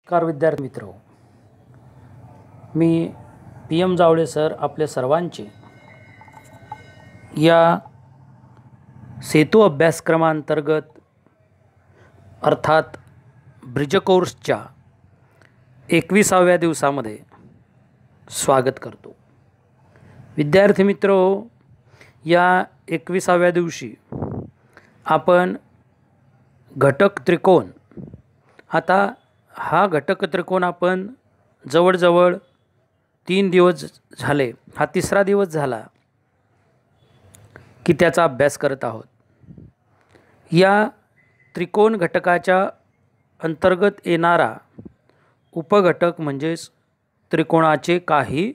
नमस्कार विद्यार्थी मित्र, मी PM जावळे सर आपले सर्वांचे या सेतू अभ्यासक्रमांतर्गत अर्थात ब्रिज कोर्सच्या 21व्या दिवसामध्ये स्वागत करतो। विद्यार्थी मित्रो, या 21व्या दिवशी आपण घटक त्रिकोण, आता हा घटक त्रिकोण आपण जवळजवळ 3 दिवस झाले, हा 3रा दिवस झाला की त्याचा अभ्यास करत आहोत। या त्रिकोण घटकाच्या अंतर्गत येणारा उपघटक म्हणजेच त्रिकोणाचे काही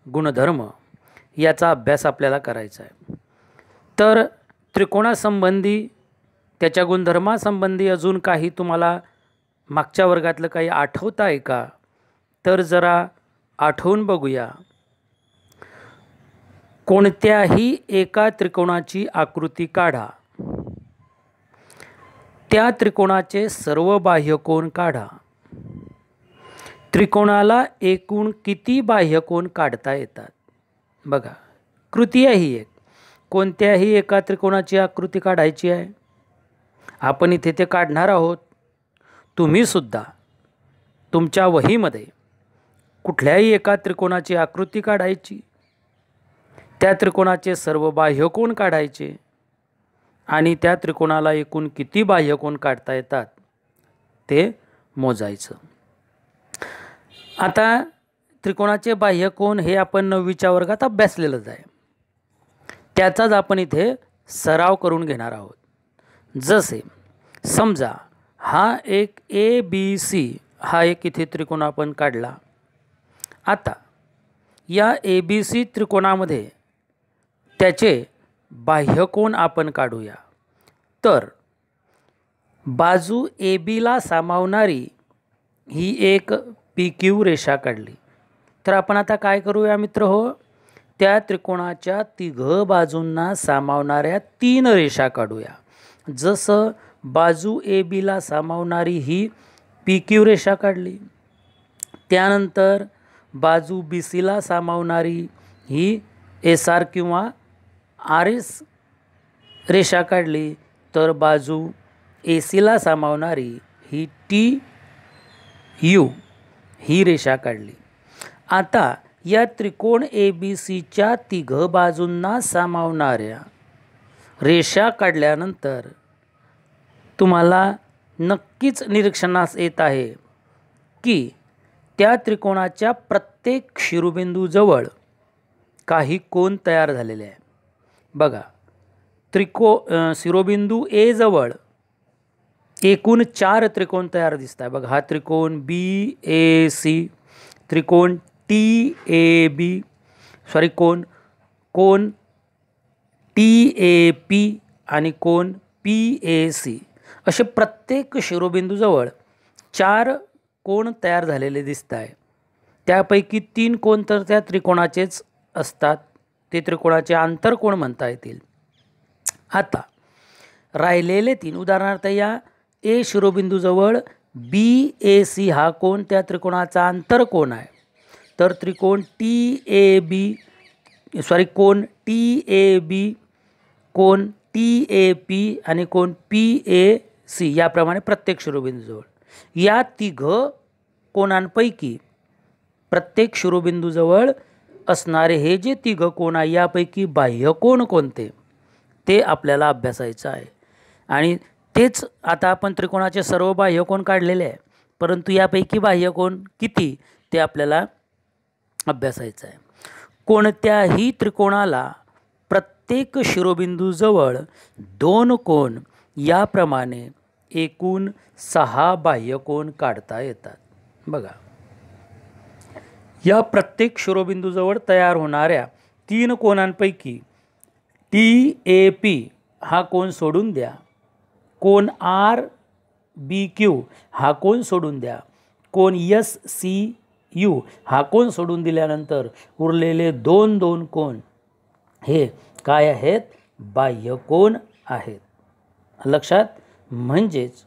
गुणधर्म याचा अभ्यास आपल्याला करायचा आहे। तर त्रिकोणासंबंधी, त्याच्या गुणधर्मासंबंधी अजून काही तुम्हाला मागच्या वर्गातलं काही आठवतं आहे का? तर जरा आठवून बघूया। कोणत्याही एका त्रिकोणाची आकृती काढा, त्या त्रिकोणाचे सर्व बाह्यकोन काढा। त्रिकोणाला एकूण किती बाह्यकोन काढता येतात? बघा, कृती आहे ही एक। कोणत्याही एका त्रिकोणाची आकृती काढायची आहे, आपण इथे ते काढणार आहोत। तुम्ही सुद्धा तुमच्या वहीमध्ये कुठल्याही एका त्रिकोणाची आकृती काढायची, त्या त्रिकोणाचे सर्व बाह्यकोन काढायचे आणि त्या त्रिकोणाला एकूण किती बाह्यकोन काढता येतात ते मोजायचं। आता त्रिकोणाचे बाह्यकोन हे आपण 9वीच्या वर्गात अभ्यासलेलंच आहे, त्याचाच आपण इथे सराव करून घेणार आहोत। जसे समजा हा एक ABC हा एक इथे त्रिकोण आपण काढला। आता या ABC त्रिकोणामध्ये त्याचे बाह्यकोन आपण काढूया। तर बाजू ABला सामावणारी ही एक PQ रेषा काढली। तर आपण आता काय करूया मित्र हो, त्या त्रिकोणाच्या 3 बाजूंना सामावणाऱ्या 3 रेषा काढूया। जसं बाजू ABला सामावणारी ही PQ रेषा काढली, त्यानंतर बाजू BCला सामावणारी ही SR किंवा RS रेषा काढली, तर बाजू ACला सामावणारी ही TU ही रेषा काढली। आता या त्रिकोण ABCच्या 3 बाजूंना सामावणाऱ्या रेषा काढल्यानंतर तुम्हाला नक्कीच निरीक्षणास येत आहे की त्या त्रिकोणाच्या प्रत्येक शिरोबिंदूजवळ काही कोन तयार झालेले आहे। बघा, शिरोबिंदू A जवळ एकूण 4 त्रिकोण तयार दिसत आहे। बघा, हा त्रिकोण BAC, त्रिकोण TAB, कोण TAP आणि कोण PAC, असे प्रत्येक शिरोबिंदूजवळ 4 कोन तयार झालेले दिसत आहे। त्यापैकी 3 कोन तर त्या त्रिकोणाचेच असतात, ते त्रिकोणाचे आंतरकोन म्हणता येतील। आता राहिलेले 3, उदाहरणार्थ या A शिरोबिंदूजवळ BAC हा कोन त्या त्रिकोणाचा आंतरकोन आहे। तर त्रिकोण कोण TAB, कोण TAP आणि कोण PAC याप्रमाणे प्रत्येक शिरोबिंदूजवळ या 3 कोनांपैकी प्रत्येक शिरोबिंदूजवळ असणारे हे जे 3 कोन आहे, यापैकी बाह्यकोन कोणते ते आपल्याला अभ्यासायचं आहे। आणि तेच आता आपण त्रिकोणाचे सर्व बाह्यकोन काढलेले आहे, परंतु यापैकी बाह्यकोन किती ते आपल्याला अभ्यासायचं आहे। कोणत्याही त्रिकोणाला प्रत्येक शिरोबिंदूजवळ 2 कोन याप्रमाणे एकूण 6 बाह्यकोन काढता येतात। बघा, या प्रत्येक शिरोबिंदूजवळ तयार होणाऱ्या 3 कोनांपैकी TAP हा कोन सोडून द्या, कोन RBQ हा कोन सोडून द्या, कोन SCU हा कोन सोडून दिल्यानंतर उरलेले 2 कोन हे काय आहेत? बाह्यकोन आहेत। लक्षात, म्हणजेच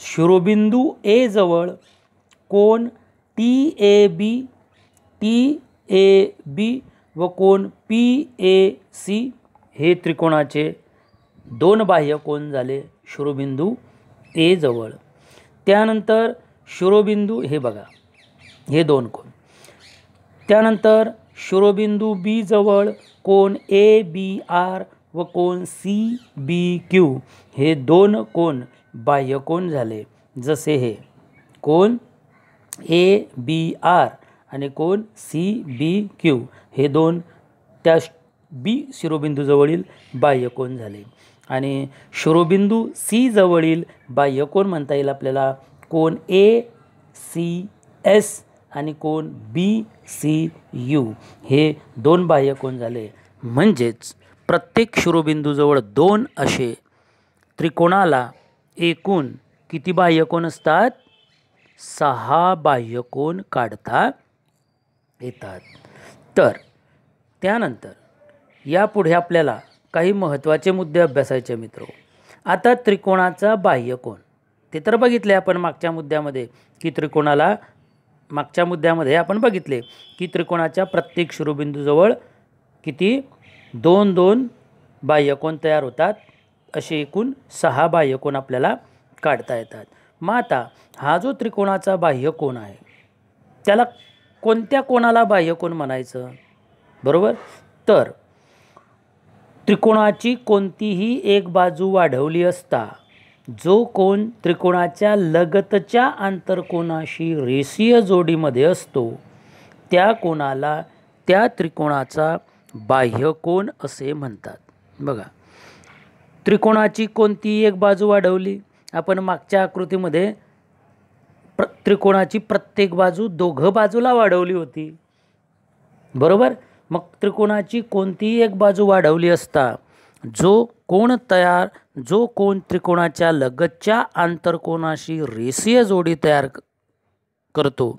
शिरोबिंदू A जवळ कोन TAB व कोन PAC हे त्रिकोणाचे दोन बाह्यकोन झाले शिरोबिंदू A जवळ. त्यानंतर शिरोबिंदू हे बघा हे दोन कोन. त्यानंतर शिरोबिंदू B जवळ कोन ABR व कोन CBQ हे दोन कोन बाह्यकोन झाले. जसे हे कोन ABR आणि कोन CBQ हे दोन त्या B शिरोबिंदू जवळील बाह्यकोन झाले. आणि शिरोबिंदू C जवळील बाह्यकोन म्हणता येईल आपल्याला कोन ACS आणि कोन BCU हे दोन बाह्यकोन झाले. म्हणजेच प्रत्येक शिरोबिंदूजवळ दोन असे त्रिकोणाला एकूण किती बाह्यकोन असतात? 6 बाह्यकोन काढता येतात. तर त्यानंतर यापुढे आपल्याला काही महत्त्वाचे मुद्दे अभ्यासायचे मित्र. आता त्रिकोणाचा बाह्यकोन ते तर बघितले आपण मागच्या मुद्द्यामध्ये की मागच्या मुद्द्यामध्ये आपण बघितले की त्रिकोणाच्या प्रत्येक शिरोबिंदूजवळ किती 2 बाह्यकोन तयार होतात. असे एकूण 6 बाह्यकोन आपल्याला काढता येतात. मग आता हा जो त्रिकोणाचा बाह्यकोन आहे त्याला कोणत्या कोणाला बाह्यकोन म्हणायचं? बरोबर. तर त्रिकोणाची कोणतीही एक बाजू वाढवली असता जो कोन त्रिकोणाच्या लगतच्या आंतरकोनाशी रेषीय जोडीमध्ये असतो त्या कोणाला त्या त्रिकोणाचा बाह्यकोन असे म्हणतात. बघा त्रिकोणाची कोणतीही एक बाजू वाढवली. आपण मागच्या आकृतीमध्ये त्रिकोणाची प्रत्येक बाजू दोघं बाजूला वाढवली होती. बरोबर. मग त्रिकोणाची कोणतीही एक बाजू वाढवली असता जो कोन त्रिकोणाच्या लगतच्या आंतरकोनाशी रेषीय जोडी तयार करतो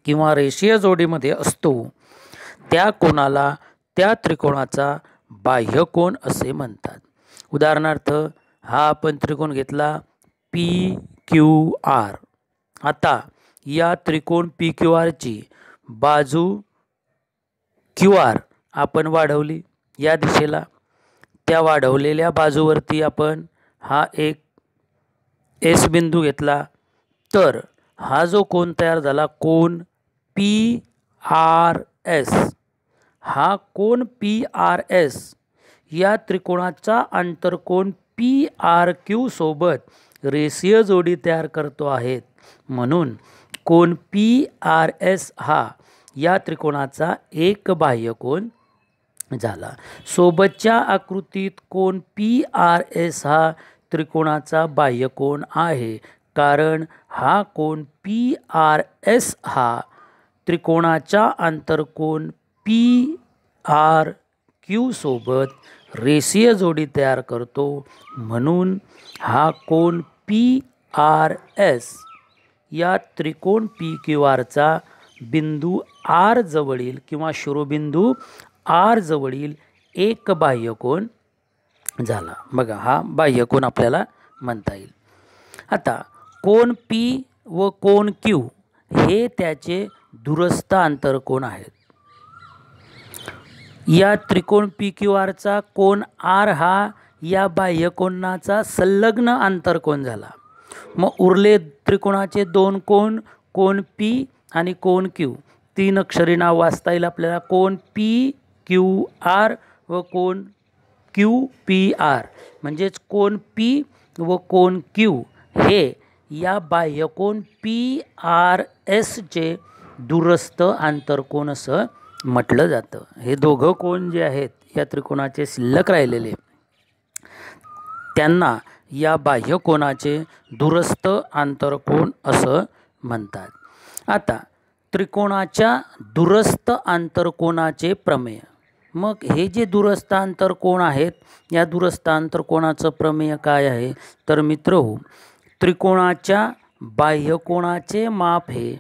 किंवा रेषीय जोडीमध्ये असतो त्या कोणाला त्या त्रिकोणाचा बाह्यकोन असे म्हणतात. उदाहरणार्थ हा आपण त्रिकोण घेतला PQR. आता या त्रिकोण PQRची बाजू QR आपण वाढवली या दिशेला. त्या वाढवलेल्या बाजूवरती आपण हा एक S बिंदू घेतला. तर हा जो कोन तयार झाला कोन PRS. हा कोन PRS या त्रिकोणाचा आंतरकोन PRQ सोबत रेषीय जोडी तयार करतो आहेत. म्हणून कोन PRS हा या त्रिकोणाचा एक बाह्यकोन झाला. सोबतच्या आकृतीत कोन PRS हा त्रिकोणाचा बाह्यकोन आहे कारण हा कोन PRS हा त्रिकोणाच्या आंतरकोन PRQ सोबत रेषीय जोडी तयार करतो. म्हणून हा कोन PRS या त्रिकोण PQRचा बिंदू R जवळील किंवा शिरोबिंदू R जवळील एक बाह्यकोन झाला. बघा हा बाह्यकोन आपल्याला म्हणता येईल. आता कोन P व कोन Q हे त्याचे दूरस्थ आंतरकोन आहेत. या त्रिकोण PQRचा कोन R हा या बाह्यकोनाचा संलग्न आंतरकोन झाला. मग उरले त्रिकोणाचे दोन कोन कोन P आणि कोन Q. 3 अक्षरी नाव वाचता येईल आपल्याला कोन PQR व कोन QPR. म्हणजेच कोन P व कोन Q हे या बाह्यकोन PRSचे दूरस्थ आंतरकोन असं म्हटलं जातं. हे दोघं कोन जे आहेत या त्रिकोणाचे शिल्लक राहिलेले त्यांना या बाह्यकोनाचे दूरस्थ आंतरकोन असं म्हणतात. आता त्रिकोणाच्या दूरस्थ आंतरकोनाचे प्रमेय. मग हे जे दूरस्थ आंतरकोन आहेत या दूरस्थ आंतरकोनाचं प्रमेय काय आहे? तर मित्रहो त्रिकोणाच्या बाह्यकोनाचे माप हे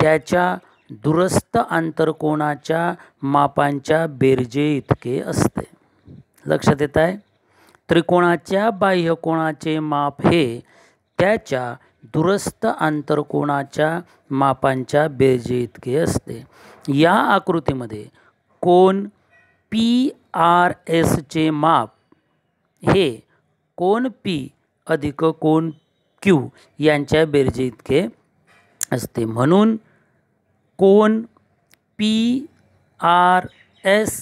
त्याच्या दूरस्थ आंतरकोनाच्या मापांच्या बेरजे इतके असते. लक्षात येत आहे? त्रिकोणाच्या बाह्यकोनाचे माप हे त्याच्या दूरस्थ आंतरकोनाच्या मापांच्या बेरजे इतके असते. या आकृतीमध्ये कोन PRSचे माप हे कोन P अधिक कोन Q यांच्या बेरजे इतके असते. म्हणून कोन PRS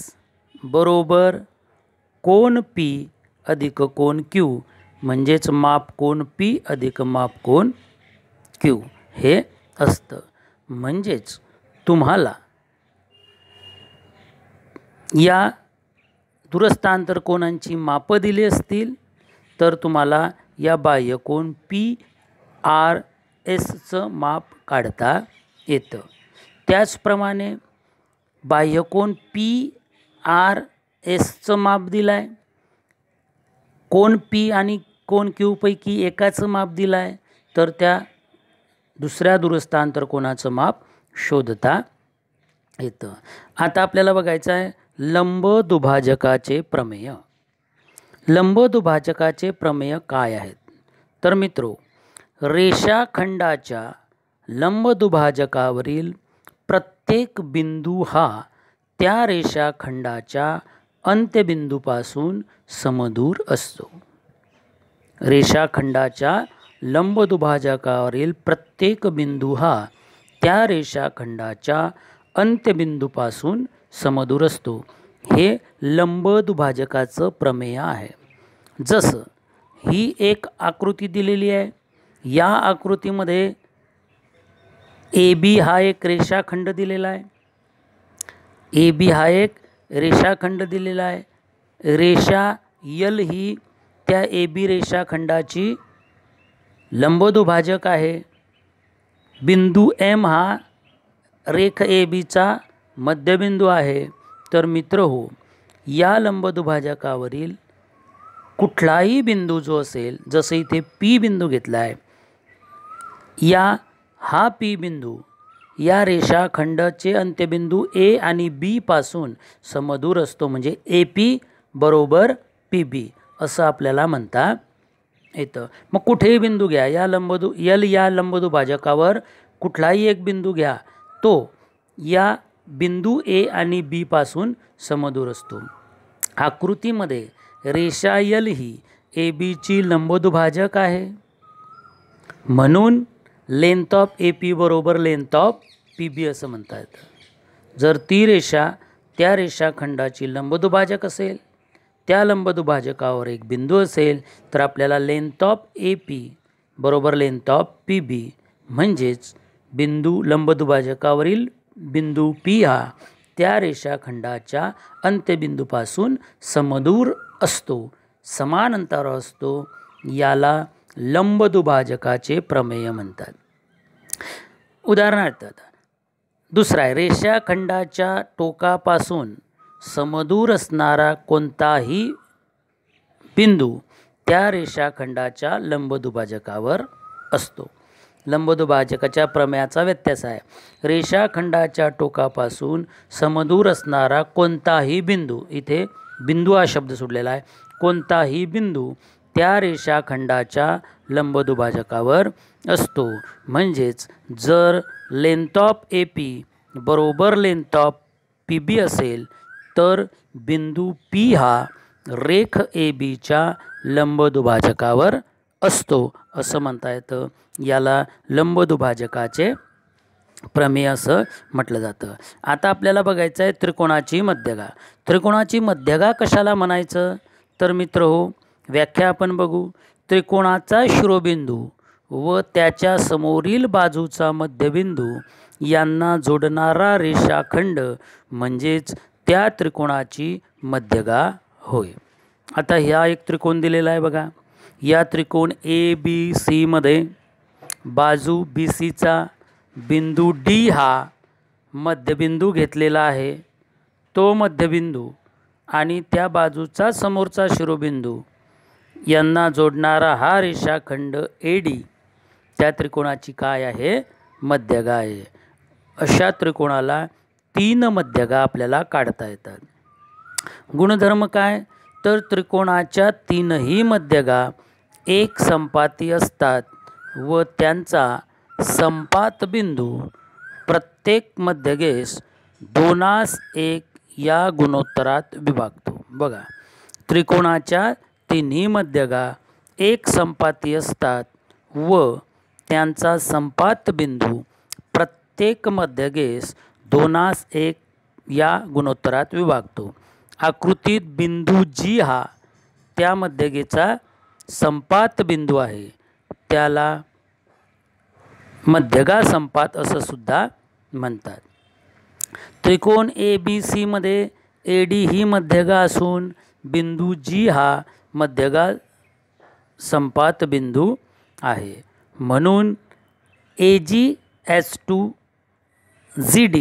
बरोबर कोन P अधिक कोन Q म्हणजेच माप कोन P अधिक माप कोन Q हे असतं. म्हणजेच तुम्हाला या दूरस्थांतर कोनांची मापं दिली असतील तर तुम्हाला या बाह्यकोन PRSचं माप काढता येतं. त्याचप्रमाणे बाह्यकोन PRSचं माप दिलं आहे, कोन P आणि कोन Q पैकी एकाचं माप दिलं आहे, तर त्या दुसऱ्या दूरस्थांतर कोनाचं माप शोधता येतं. आता आपल्याला बघायचं आहे लंब दुभाजकाचे प्रमेय. लंब दुभाजकाचे प्रमेय काय आहेत? तर मित्रो, रेषाखंडाच्या लंब दुभाजकावरील प्रत्येक बिंदू हा त्या रेषाखंडाच्या अंत्यबिंदूपासून समदूर असतो. रेषाखंडाच्या लंब दुभाजकावरील प्रत्येक बिंदू हा त्या रेषाखंडाच्या अंत्यबिंदूपासून समदूर असतो. हे लंब दुभाजकाचं प्रमेय आहे. जसं ही एक आकृती दिलेली आहे. या आकृतीमध्ये AB हा एक रेषाखंड दिलेला आहे. AB हा एक रेषाखंड दिलेला आहे. रेषा L ही त्या AB रेषाखंडाची लंबदुभाजक आहे. बिंदू M हा रेख ABचा मध्यबिंदू आहे. तर मित्रहो, या लंबदुभाजकावरील कुठलाही बिंदू जो असेल, जसं इथे P बिंदू घेतला आहे, हा P बिंदू या रेषाखंडाचे अंत्यबिंदू A आणि B पासून समदूर असतो. म्हणजे AP बरोबर PB असं आपल्याला म्हणता येतं. मग कुठेही बिंदू घ्या, या लंबदुभाजकावर कुठलाही एक बिंदू घ्या, तो या बिंदू A आणि B पासून समदूर असतो. आकृतीमध्ये रेषा L ही ABची लंबदुभाजक आहे. म्हणून लेंथ ऑफ AP बरोबर लेंथ ऑफ PB असं म्हणता येतं. जर ती रेषा त्या रेषाखंडाची लंबदुभाजक असेल, त्या लंबदुभाजकावर एक बिंदू असेल, तर आपल्याला लेंथ ऑफ AP बरोबर लेंथ ऑफ PB म्हणजेच बिंदू लंबदुभाजकावरील बिंदू P हा त्या रेषाखंडाच्या अंत्यबिंदूपासून समदूर असतो, समान अंतरावर असतो. याला लंबदुभाजकाचे प्रमेय म्हणतात. उदाहरणार्थ दुसरा आहे, रेषाखंडाच्या टोकापासून समदूर असणारा कोणताही बिंदू त्या रेषाखंडाच्या लंबदुभाजकावर असतो. लंबदुभाजकाच्या प्रमेयाचा व्यत्यास आहे. रेषाखंडाच्या टोकापासून समदूर असणारा कोणताही बिंदू, इथे बिंदू हा शब्द सोडलेला आहे, कोणताही बिंदू त्या रेषाखंडाच्या लंबदुभाजकावर असतो. म्हणजेच जर लेंथ ऑफ AP बरोबर लेंथ ऑफ PB असेल, तर बिंदू P हा रेख ABच्या लंबदुभाजकावर असतो असं म्हणता येतं. याला लंबदुभाजकाचे प्रमेय असं म्हटलं जातं. आता आपल्याला बघायचं आहे त्रिकोणाची मध्यगा. त्रिकोणाची मध्यगा कशाला म्हणायचं? तर मित्रहो, व्याख्या आपण बघू. त्रिकोणाचा शिरोबिंदू व त्याच्या समोरील बाजूचा मध्यबिंदू यांना जोडणारा रेषाखंड म्हणजेच त्या त्रिकोणाची मध्यगा होय. आता ह्या एक त्रिकोण दिलेला आहे बघा. या त्रिकोण ABC मध्ये बाजू BCचा बिंदू D हा मध्यबिंदू घेतलेला आहे. तो मध्यबिंदू आणि त्या बाजूचा समोरचा शिरोबिंदू यांना जोडणारा हा रेषाखंड AD त्या त्रिकोणाची काय आहे? मध्यगा आहे. अशा त्रिकोणाला 3 मध्यगा आपल्याला काढता येतात. गुणधर्म काय? तर त्रिकोणाच्या 3ही मध्यगा एक संपाती असतात व त्यांचा संपात बिंदू प्रत्येक मध्यगेस 2:1 या गुणोत्तरात विभागतो. बघा, त्रिकोणाच्या तिन्ही मध्यगा एक संपाती असतात व त्यांचा संपात बिंदू प्रत्येक मध्यगेस 2:1 या गुणोत्तरात विभागतो. आकृतीत बिंदू जी हा त्या मध्यगेचा संपात बिंदू आहे, त्याला मध्यगा संपात असं सुद्धा म्हणतात. त्रिकोण ABC मध्ये AD ही मध्यगा असून बिंदू G हा मध्यगा संपात बिंदू आहे. म्हणून AGS2 GD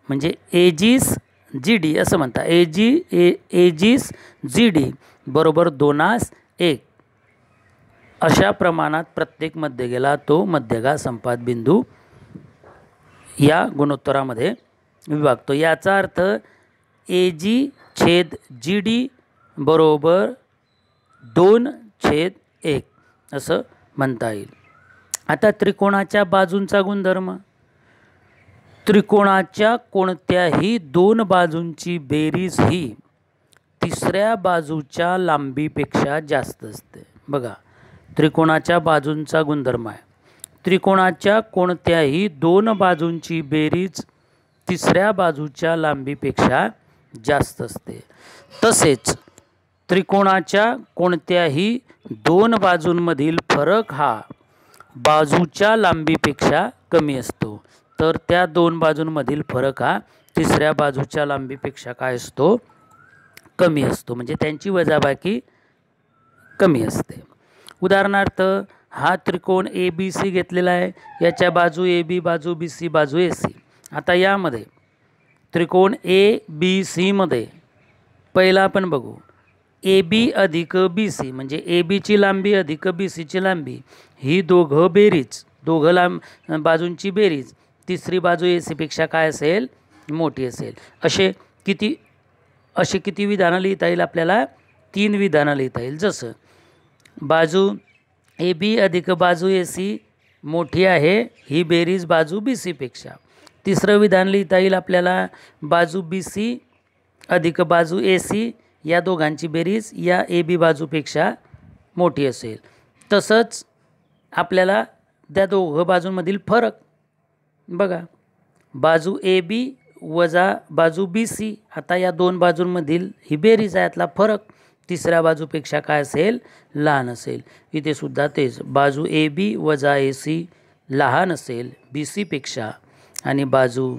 म्हणजे एजिस GD असं म्हणतात. एजिस GD बरोबर 2:1 अशा प्रमाणात प्रत्येक मध्यगेला तो मध्यगा संपात बिंदू या गुणोत्तरामध्ये विभागतो. याचा अर्थ AG/GD बरोबर 2/1 असं म्हणता येईल. आता त्रिकोणाच्या बाजूंचा गुणधर्म. त्रिकोणाच्या कोणत्याही दोन बाजूंची बेरीज ही तिसऱ्या बाजूच्या लांबीपेक्षा जास्त असते. बघा, त्रिकोणाच्या बाजूंचा गुणधर्म आहे. त्रिकोणाच्या कोणत्याही दोन बाजूंची बेरीज तिसऱ्या बाजूच्या लांबीपेक्षा जास्त असते. तसेच त्रिकोणाच्या कोणत्याही दोन बाजूंमधील फरक हा बाजूच्या लांबीपेक्षा कमी असतो. तर त्या दोन बाजूंमधील फरक हा तिसऱ्या बाजूच्या लांबीपेक्षा काय असतो? कमी असतो. म्हणजे त्यांची वजाबाकी कमी असते. उदाहरणार्थ, हा त्रिकोण ABC घेतलेला आहे. याच्या बाजू AB, बाजू BC, बाजू AC. आता यामध्ये त्रिकोण ABC मध्ये पहिला आपण बघू, AB अधिक BC म्हणजे ABची लांबी अधिक BCची लांबी ही दोघं बाजूंची बेरीज तिसरी बाजू AC पेक्षा काय असेल? मोठी असेल. असे किती विधानं लिहिता येईल आपल्याला? 3 विधानं लिहिता येईल. जसं बाजू AB अधिक बाजू AC मोठी आहे, ही बेरीज बाजू BC पेक्षा. तिसरं विधान लिहिता येईल आपल्याला, बाजू BC अधिक बाजू AC या दोघांची बेरीज या AB बाजूपेक्षा मोठी असेल. तसंच आपल्याला त्या दोघं बाजूंमधील फरक बघा, बाजू AB वजा बाजू BC. आता या दोन बाजूंमधील ही बेरीज आहे, यातला फरक तिसऱ्या बाजूपेक्षा काय असेल? लहान असेल. इथे सुद्धा तेच, बाजू AB वजा AC लहान असेल BC पेक्षा आणि बाजू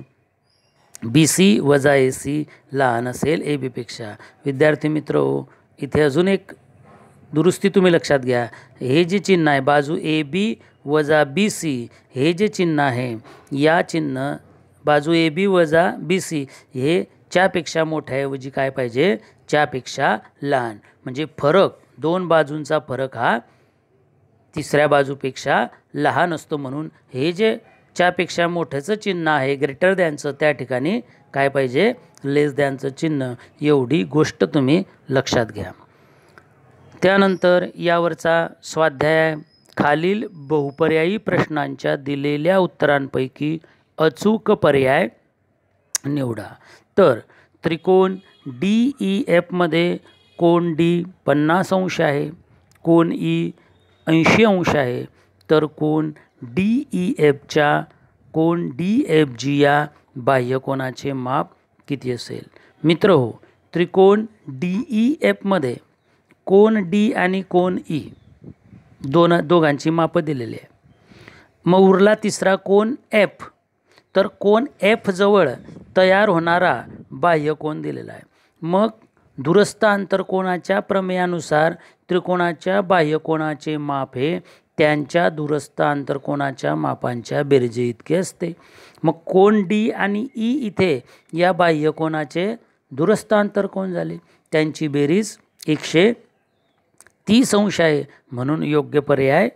BC वजा AC लहान असेल AB पेक्षा. विद्यार्थी मित्रहो, इथे अजून एक दुरुस्ती तुम्ही लक्षात घ्या. हे जे चिन्ह आहे बाजू AB वजा BC, हे जे चिन्ह आहे, या चिन्ह बाजू AB वजा BC हे च्यापेक्षा मोठ्याऐवजी काय पाहिजे? च्यापेक्षा लहान. म्हणजे फरक, दोन बाजूंचा फरक हा तिसऱ्या बाजूपेक्षा लहान असतो. म्हणून हे जे च्यापेक्षा मोठ्याचं चिन्ह आहे, ग्रेटर दॅनचं, त्या ठिकाणी काय पाहिजे? लेस दॅनचं चिन्ह. एवढी गोष्ट तुम्ही लक्षात घ्या. त्यानंतर यावरचा स्वाध्याय, खालील बहुपर्यायी प्रश्नांच्या दिलेल्या उत्तरांपैकी अचूक पर्याय निवडा. तर त्रिकोण DEF मध्ये कोन D 50 अंश आहे, कोन E 80 अंश आहे. तर कोन DEFच्या कोन DFG या बाह्यकोनाचे माप किती असेल? मित्रहो, त्रिकोण DEF मध्ये कोन D आणि कोन E दोघांची मापं दिलेली आहे. मग उरला तिसरा कोन F. तर कोन F जवळ तयार होणारा बाह्यकोन दिलेला आहे. मग दूरस्थ आंतरकोनाच्या प्रमेयानुसार त्रिकोणाच्या बाह्यकोनाचे माप हे त्यांच्या दूरस्थ आंतरकोनाच्या मापांच्या बेरजे इतके असते. मग कोन D आणि E इथे या बाह्यकोनाचे दूरस्थ आंतरकोन झाले. त्यांची बेरीज 130 अंश आहे. म्हणून योग्य पर्याय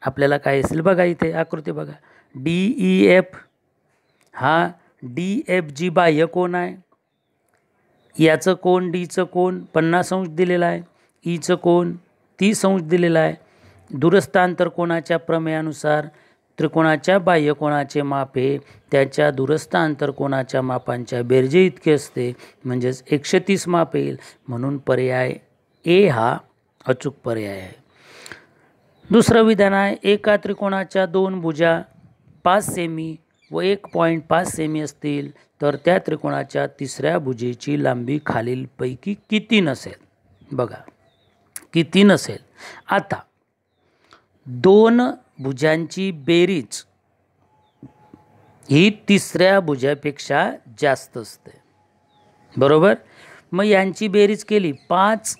आपल्याला काय असेल? बघा, इथे आकृती बघा. DEF हा DFG बाह्यकोन आहे. याचं कोन Dचं कोन 50 अंश दिलेला आहे. Eचं कोन 30 अंश दिलेला आहे. दूरस्थ अंतरकोनाच्या प्रमेयानुसार त्रिकोणाच्या बाह्यकोनाचे माप हे त्याच्या दूरस्थ अंतरकोनाच्या मापांच्या बेरजे इतके असते, म्हणजेच 130 माप येईल. म्हणून पर्याय ए हा अचूक पर्याय आहे. दुसरं विधान आहे, एका त्रिकोणाच्या दोन भुजा 5 सेमी व 1.5 सेमी असतील तर त्या त्रिकोणाच्या तिसऱ्या भुजेची लांबी खालीलपैकी किती नसेल. बघा किती नसेल. आता दोन भुजांची बेरीज ही तिसऱ्या भुजापेक्षा जास्त असते, बरोबर. मग यांची बेरीज केली 5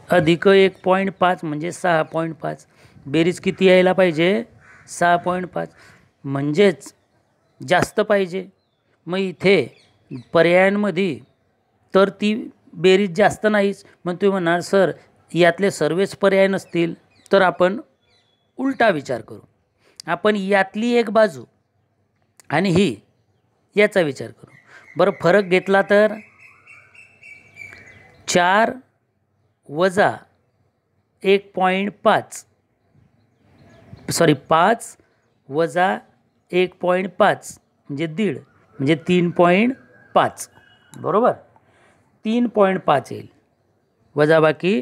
अधिक 1.5 म्हणजे 6.5. बेरीज किती यायला पाहिजे? 6.5, म्हणजेच जास्त पाहिजे. मग इथे पर्यायांमध्ये तर ती बेरीज जास्त नाहीच. मग तुम्ही म्हणणार सर यातले सर्वच पर्याय नसतील, तर आपण उलटा विचार करू. आपण यातली एक बाजू आणि ही याचा विचार करू. बरं, फरक घेतला तर 4 वजा 1.5 5 वजा 1.5 म्हणजे 1.5 म्हणजे 3.5, बरोबर. 3.5 येईल, वजाबाकी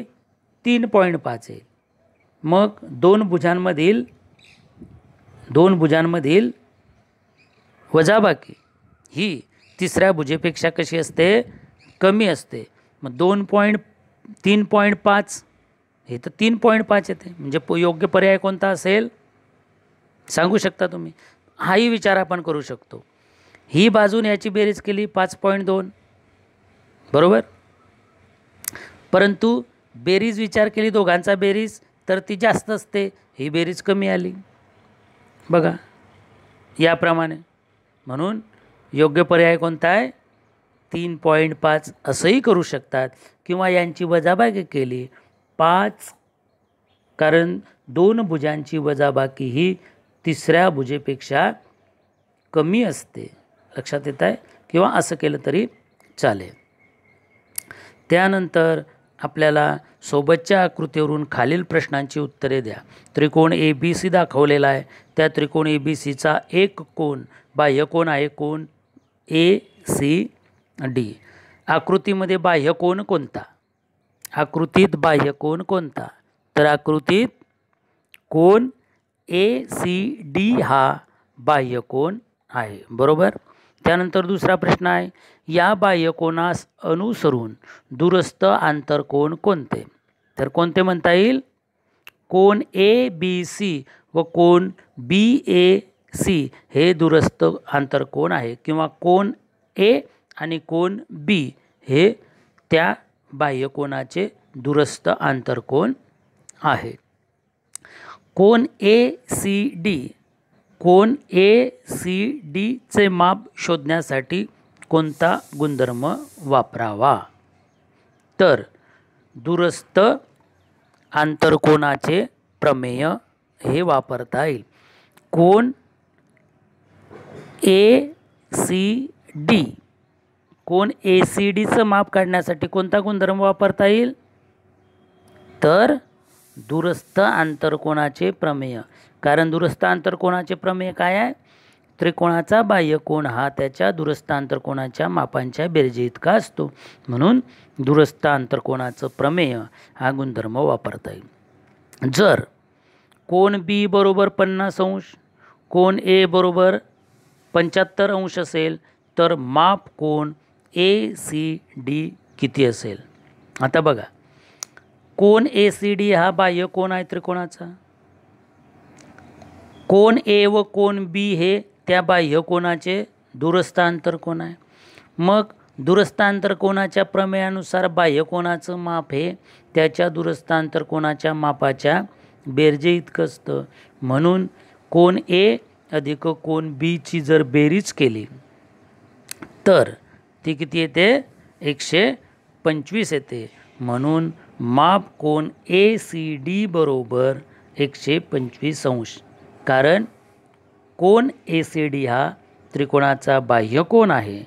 3.5 येईल. मग दोन भुजांमधील वजाबाकी ही तिसऱ्या भुजेपेक्षा कशी असते? कमी असते. मग 3.5 हे तर 3.5 येते, म्हणजे योग्य पर्याय कोणता असेल सांगू शकता तुम्ही? हाही विचार आपण करू शकतो. ही बाजून याची बेरीज केली 5.2, बरोबर. परंतु बेरीज विचार केली दोघांचा बेरीज तर ती जास्त असते, ही बेरीज कमी आली. बघा याप्रमाणे. म्हणून योग्य पर्याय कोणता आहे? 3.5 असंही करू शकतात. किंवा यांची वजाबाकी केली 5, कारण दोन भुजांची वजाबाकी ही तिसऱ्या भुजेपेक्षा कमी असते, लक्षात येत आहे. किंवा असं केलं तरी चालेल. त्यानंतर आपल्याला सोबतच्या आकृतीवरून खालील प्रश्नांची उत्तरे द्या. त्रिकोण ABC दाखवलेला आहे. त्या त्रिकोण ABCचा एक कोन बाह्यकोन आहे कोन ACD. आकृतीमध्ये बाह्यकोन कोणता? आकृतीत बाह्यकोन कोणता? तर आकृतीत कोन ACD हा बाह्यकोन आहे, बरोबर. त्यानंतर दुसरा प्रश्न आहे, या बाह्यकोनास अनुसरून दूरस्थ आंतरकोन कोणते? तर कोणते म्हणता येईल? कोन ABC व कोन BAC हे दूरस्थ आंतरकोन आहे. किंवा कोन A आणि कोन B हे त्या बाह्यकोनाचे दूरस्थ आंतरकोन आहे. कोन ACDचे माप शोधण्यासाठी कोणता गुणधर्म वापरावा? तर दूरस्थ आंतरकोनाचे प्रमेय हे वापरता येईल. कोन ACDचं माप काढण्यासाठी कोणता गुणधर्म वापरता येईल? तर दूरस्थ आंतरकोनाचे प्रमेय. कारण दूरस्थ आंतरकोनाचे प्रमेय काय आहे? त्रिकोणाचा बाह्यकोन हा त्याच्या दूरस्थ आंतरकोनाच्या मापांच्या बेरजे इतका असतो. म्हणून दूरस्थ आंतरकोनाचं प्रमेय हा गुणधर्म वापरता येईल. जर कोन B बरोबर 50 अंश, कोन A बरोबर 75 अंश असेल तर माप कोन ACD किती असेल? आता बघा, कोन ACD हा बाह्यकोन आहे त्रिकोणाचा. कोन A व कोन B हे त्या बाह्यकोनाचे दूरस्थ आंतरकोन आहे. मग दूरस्थ आंतरकोनाच्या प्रमेयानुसार बाह्यकोनाचं माप हे त्याच्या दूरस्थ आंतरकोनाच्या मापाच्या बेरजे इतकं असतं. म्हणून कोन A अधिक कोन B ची जर बेरीज केली तर ती किती येते? 125 येते. म्हणून माप कोन ACD बरोबर 125 अंश. कारण कोन ACD हा त्रिकोणाचा बाह्यकोन आहे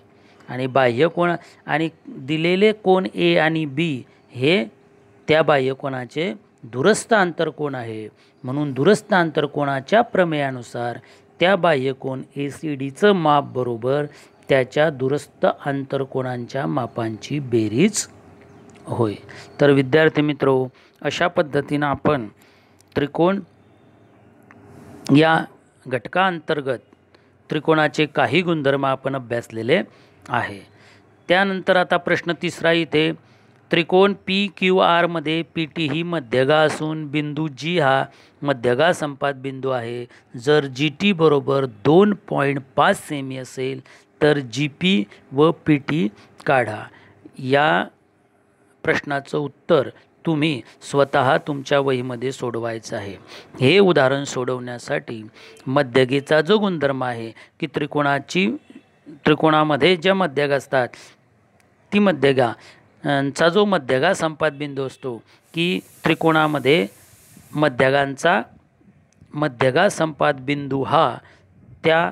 आणि बाह्यकोन आणि दिलेले कोन A आणि B हे त्या बाह्यकोनाचे दुरस्थ आंतरकोन आहे. म्हणून दुरस्थ आंतरकोनाच्या प्रमेयानुसार त्या बाह्यकोन ACDचं माप बरोबर त्याच्या दुरस्थ आंतरकोनांच्या मापांची बेरीज होय. तर विद्यार्थी मित्रो, अशा पद्धतीनं आपण त्रिकोण या घटकाअंतर्गत त्रिकोणाचे काही गुणधर्म आपण अभ्यासलेले आहे. त्यानंतर आता प्रश्न तिसरा इथे, त्रिकोण PQR मध्ये PT ही मध्यगा असून बिंदू G हा मध्यगा संपात बिंदू आहे. जर GT बरोबर 2.5 सेमी असेल तर GP व PT काढा. या प्रश्नाचं उत्तर तुम्ही स्वतः तुमच्या वहीमध्ये सोडवायचं आहे. हे उदाहरण सोडवण्यासाठी मध्यगेचा जो गुणधर्म आहे की त्रिकोणामध्ये ज्या मध्यगा असतात ती मध्यगांचा जो मध्यगा संपात बिंदू असतो की त्रिकोणामध्ये मध्यगा संपात बिंदू हा त्या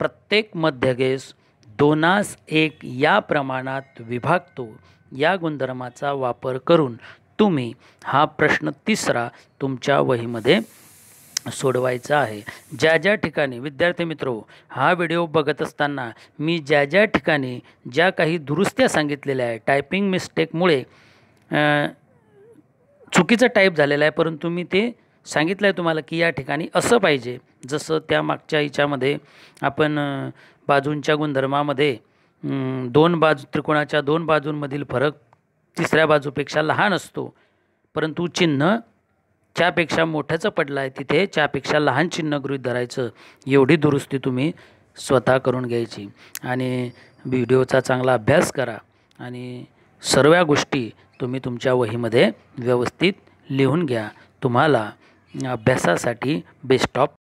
प्रत्येक मध्यगेस 2:1 या प्रमाणात विभागतो. या गुणधर्माचा वापर करून तुम्ही हा प्रश्न तिसरा तुमच्या वहीमध्ये सोडवायचा आहे. ज्या ठिकाणी विद्यार्थी मित्रो, हा व्हिडिओ बघत असताना मी ज्या ठिकाणी ज्या काही दुरुस्त्या सांगितलेल्या आहे, टायपिंग मिस्टेकमुळे चुकीचं टाईप झालेलं आहे, परंतु मी ते सांगितलं आहे तुम्हाला की या ठिकाणी असं पाहिजे. जसं त्या मागच्या हिच्यामध्ये आपण बाजूंच्या गुणधर्मामध्ये त्रिकोणाच्या 2 बाजूंमधील फरक तिसऱ्या बाजूपेक्षा लहान असतो, परंतु चिन्ह च्यापेक्षा मोठ्याचं पडलं आहे तिथे च्यापेक्षा लहान चिन्ह गृहीत धरायचं. एवढी दुरुस्ती तुम्ही स्वतः करून घ्यायची आणि व्हिडिओचा चांगला अभ्यास करा आणि सर्व गोष्टी तुम्ही तुमच्या वहीमध्ये व्यवस्थित लिहून घ्या. तुम्हाला अभ्यासासाठी बेस्ट ऑफ